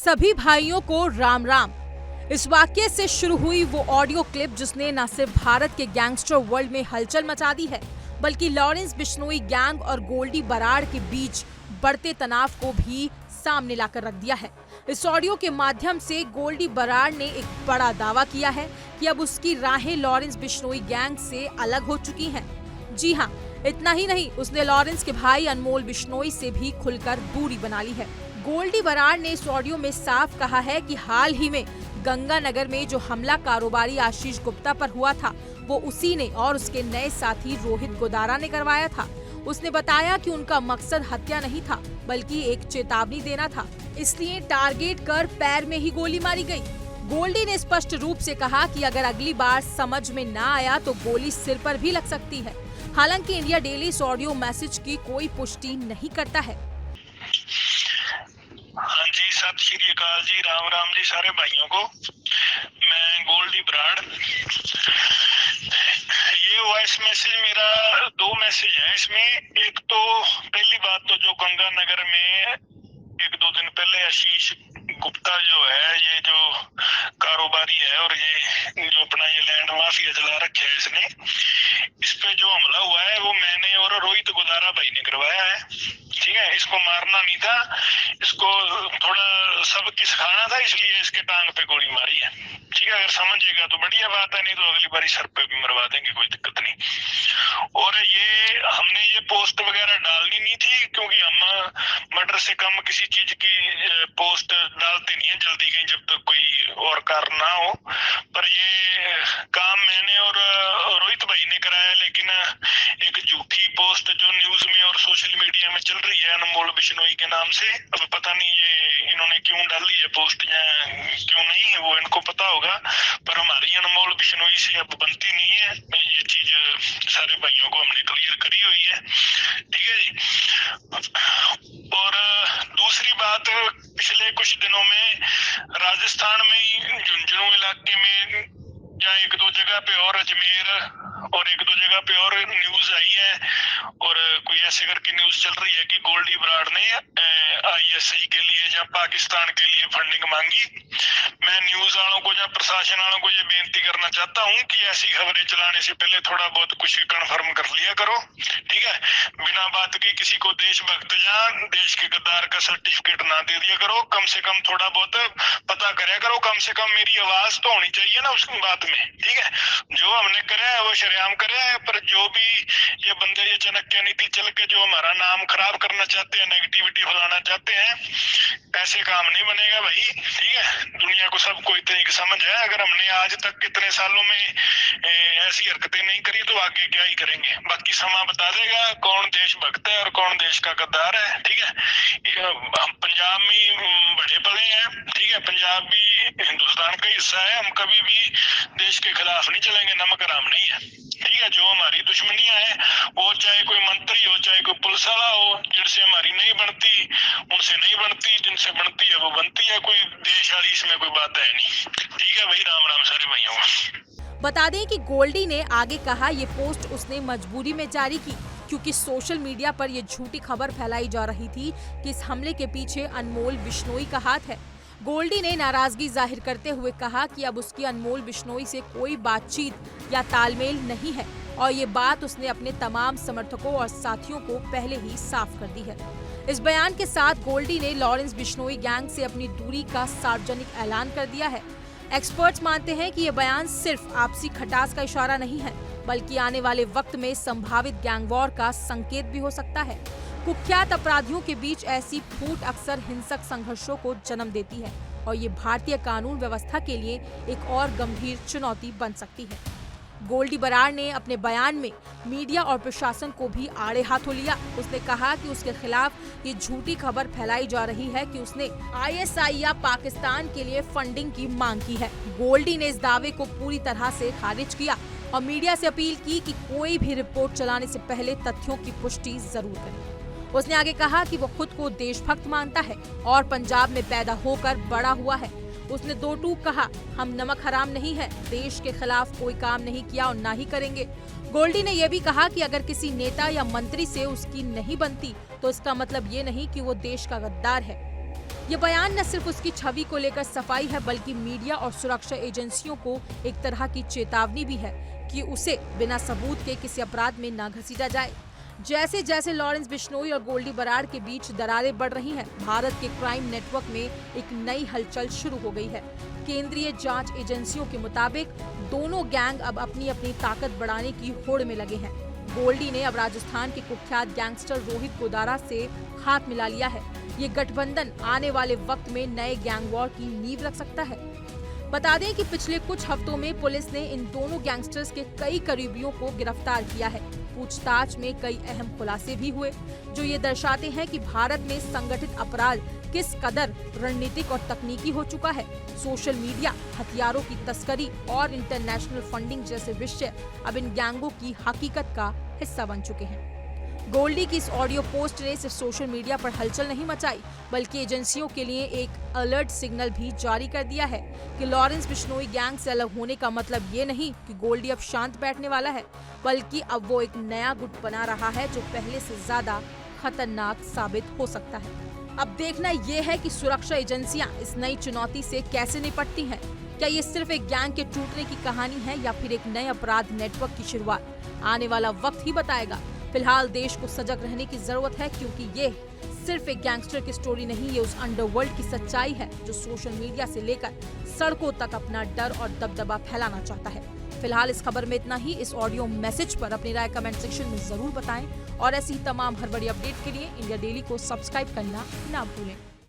सभी भाइयों को राम राम। इस वाक्य से शुरू हुई वो ऑडियो क्लिप जिसने न सिर्फ भारत के गैंगस्टर वर्ल्ड में हलचल मचा दी है, बल्कि लॉरेंस बिश्नोई गैंग और गोल्डी बराड़ के बीच बढ़ते तनाव को भी सामने लाकर रख दिया है। इस ऑडियो के माध्यम से गोल्डी बराड़ ने एक बड़ा दावा किया है कि अब उसकी राहें लॉरेंस बिश्नोई गैंग से अलग हो चुकी हैं। जी हाँ, इतना ही नहीं, उसने लॉरेंस के भाई अनमोल बिश्नोई से भी खुलकर दूरी बना ली है। गोल्डी बराड़ ने इस ऑडियो में साफ कहा है कि हाल ही में गंगानगर में जो हमला कारोबारी आशीष गुप्ता पर हुआ था, वो उसी ने और उसके नए साथी रोहित गोदारा ने करवाया था। उसने बताया कि उनका मकसद हत्या नहीं था, बल्कि एक चेतावनी देना था, इसलिए टारगेट कर पैर में ही गोली मारी गई। गोल्डी ने स्पष्ट रूप से कहा कि अगर अगली बार समझ में ना आया तो गोली सिर पर भी लग सकती है। हालांकि इंडिया डेली इस ऑडियो मैसेज की कोई पुष्टि नहीं करता है। हाँ जी, सत श्री अकाल जी, राम राम जी सारे भाइयों को। मैं गोल्डी बराड़। ये वॉइस मैसेज मेरा दो मैसेज है इसमें। एक तो पहली बात तो जो गंगानगर में एक दो दिन पहले आशीष गुप्ता जो है, ये जो कारोबारी है और ये जो अपना ये लैंड माफिया चला रखा है, इसने इस पे जो हमला हुआ है वो मैंने और रोहित गोदारा भाई ने करवाया है। ठीक है, इसको मारना नहीं था, इसको थोड़ा सबक सिखाना था, इसलिए इसके टांग पे गोली मारी है। ठीक है, अगर समझेगा तो बढ़िया बात है, नहीं तो अगली बारी सर पे भी मरवा देंगे, कोई दिक्कत नहीं। और ये हमने ये पोस्ट वगैरह डालनी नहीं थी, क्योंकि हम मर्डर से कम किसी चीज की पोस्ट डालते नहीं है जल्दी कहीं, जब तक कोई और कारण ना हो। पर ये काम मैंने और रोहित भाई ने कराया, लेकिन एक झूठी पोस्ट जो न्यूज में और सोशल मीडिया में चल रही है अनमोल बिश्नोई के नाम से, अब पता नहीं ये इन्होंने क्यों डाली है पोस्ट या क्यों नहीं है, वो इनको पता होगा। पर हमारी अनमोल बिश्नोई से अब बनती नहीं है, ये चीज सारे भाइयों को हमने क्लियर करी हुई है। ठीक है जी। और दूसरी बात, पिछले कुछ दिनों में राजस्थान में झुंझुनू इलाके में या एक दो जगह पे और अजमेर और एक दो जगह पे और न्यूज आई है, और कोई ऐसे करके न्यूज चल रही है कि गोल्डी बराड़ ने ISI के लिए या पाकिस्तान के लिए फंडिंग मांगी। मैं न्यूज वालों को या प्रशासन वालों को ये बेनती करना चाहता हूँ कि ऐसी खबरें चलाने से पहले थोड़ा बहुत कुछ कंफर्म कर लिया करो। ठीक है, बिना बात के किसी को देशभक्त या देश के गद्दार का सर्टिफिकेट ना दे दिया करो। कम से कम थोड़ा बहुत पता करे करो, कम से कम मेरी आवाज तो होनी चाहिए ना उस बात में। ठीक है, जो हमने करे है वो शरेआम करे है, पर जो भी ये बंदे ये चाणक्य नीति चल के जो हमारा नाम खराब करना चाहते हैं, नेगेटिविटी फैलाना चाहते हैं, ऐसे काम नहीं बनेगा भाई। ठीक है, दुनिया को सबको इतनी समझ है, अगर हमने आज तक कितने सालों में ऐसी हरकतें नहीं करी तो आगे क्या ही करेंगे। बाकी समा बता देगा कौन देशभक्त है और कौन देश का गद्दार है। ठीक है, हम पंजाब में बड़े पले हैं। ठीक है, पंजाब भी हिंदुस्तान का हिस्सा है, हम कभी भी देश के खिलाफ नहीं चलेंगे, नमक हराम नहीं है। ठीक है, जो हमारी दुश्मनियां हैं, वो चाहे कोई मंत्री हो चाहे कोई पुलिस वाला हो, जिनसे हमारी नहीं बनती उनसे नहीं बनती, जिनसे बनती है वो बनती है, कोई देश वाली इसमें कोई बात है नहीं। ठीक है भाई, राम राम सारे भाइयों को। बता दें कि गोल्डी ने आगे कहा ये पोस्ट उसने मजबूरी में जारी की, क्योंकि सोशल मीडिया पर ये झूठी खबर फैलाई जा रही थी कि इस हमले के पीछे अनमोल बिश्नोई का हाथ है। गोल्डी ने नाराजगी जाहिर करते हुए कहा कि अब उसकी अनमोल बिश्नोई से कोई बातचीत या तालमेल नहीं है, और ये बात उसने अपने तमाम समर्थकों और साथियों को पहले ही साफ कर दी है। इस बयान के साथ गोल्डी ने लॉरेंस बिश्नोई गैंग से अपनी दूरी का सार्वजनिक ऐलान कर दिया है। एक्सपर्ट्स मानते हैं कि ये बयान सिर्फ आपसी खटास का इशारा नहीं है, बल्कि आने वाले वक्त में संभावित गैंग वॉर का संकेत भी हो सकता है। कुख्यात अपराधियों के बीच ऐसी फूट अक्सर हिंसक संघर्षों को जन्म देती है, और ये भारतीय कानून व्यवस्था के लिए एक और गंभीर चुनौती बन सकती है। गोल्डी बराड़ ने अपने बयान में मीडिया और प्रशासन को भी आड़े हाथों लिया। उसने कहा कि उसके खिलाफ ये झूठी खबर फैलाई जा रही है कि उसने ISI या पाकिस्तान के लिए फंडिंग की मांग की है। गोल्डी ने इस दावे को पूरी तरह से खारिज किया और मीडिया से अपील की कि कोई भी रिपोर्ट चलाने से पहले तथ्यों की पुष्टि जरूर करें। उसने आगे कहा कि वो खुद को देशभक्त मानता है और पंजाब में पैदा होकर बड़ा हुआ है। उसने दो टूक कहा, हम नमक हराम नहीं है, देश के खिलाफ कोई काम नहीं किया और ना ही करेंगे। गोल्डी ने यह भी कहा कि अगर किसी नेता या मंत्री से उसकी नहीं बनती तो इसका मतलब ये नहीं कि वो देश का गद्दार है। ये बयान न सिर्फ उसकी छवि को लेकर सफाई है, बल्कि मीडिया और सुरक्षा एजेंसियों को एक तरह की चेतावनी भी है कि उसे बिना सबूत के किसी अपराध में न घसीटा जाए। जैसे जैसे लॉरेंस बिश्नोई और गोल्डी बराड़ के बीच दरारें बढ़ रही हैं, भारत के क्राइम नेटवर्क में एक नई हलचल शुरू हो गई है। केंद्रीय जांच एजेंसियों के मुताबिक दोनों गैंग अब अपनी अपनी ताकत बढ़ाने की होड़ में लगे हैं। गोल्डी ने अब राजस्थान के कुख्यात गैंगस्टर रोहित गोदारा से हाथ मिला लिया है। ये गठबंधन आने वाले वक्त में नए गैंग वॉर की नींव रख सकता है। बता दें कि पिछले कुछ हफ्तों में पुलिस ने इन दोनों गैंगस्टर्स के कई करीबियों को गिरफ्तार किया है। पूछताछ में कई अहम खुलासे भी हुए, जो ये दर्शाते हैं कि भारत में संगठित अपराध किस कदर रणनीतिक और तकनीकी हो चुका है। सोशल मीडिया, हथियारों की तस्करी और इंटरनेशनल फंडिंग जैसे विषय अब इन गैंगों की हकीकत का हिस्सा बन चुके हैं। गोल्डी की इस ऑडियो पोस्ट ने सिर्फ सोशल मीडिया पर हलचल नहीं मचाई, बल्कि एजेंसियों के लिए एक अलर्ट सिग्नल भी जारी कर दिया है कि लॉरेंस बिश्नोई गैंग से अलग होने का मतलब ये नहीं कि गोल्डी अब शांत बैठने वाला है, बल्कि अब वो एक नया गुट बना रहा है जो पहले से ज्यादा खतरनाक साबित हो सकता है। अब देखना ये है कि सुरक्षा एजेंसियां इस नई चुनौती से कैसे निपटती हैं। क्या ये सिर्फ एक गैंग के टूटने की कहानी है या फिर एक नए अपराध नेटवर्क की शुरुआत? आने वाला वक्त ही बताएगा। फिलहाल देश को सजग रहने की जरूरत है, क्योंकि ये सिर्फ एक गैंगस्टर की स्टोरी नहीं, ये उस अंडरवर्ल्ड की सच्चाई है जो सोशल मीडिया से लेकर सड़कों तक अपना डर और दबदबा फैलाना चाहता है। फिलहाल इस खबर में इतना ही। इस ऑडियो मैसेज पर अपनी राय कमेंट सेक्शन में जरूर बताएं और ऐसी ही तमाम हर बड़ी अपडेट के लिए इंडिया डेली को सब्सक्राइब करना ना भूलें।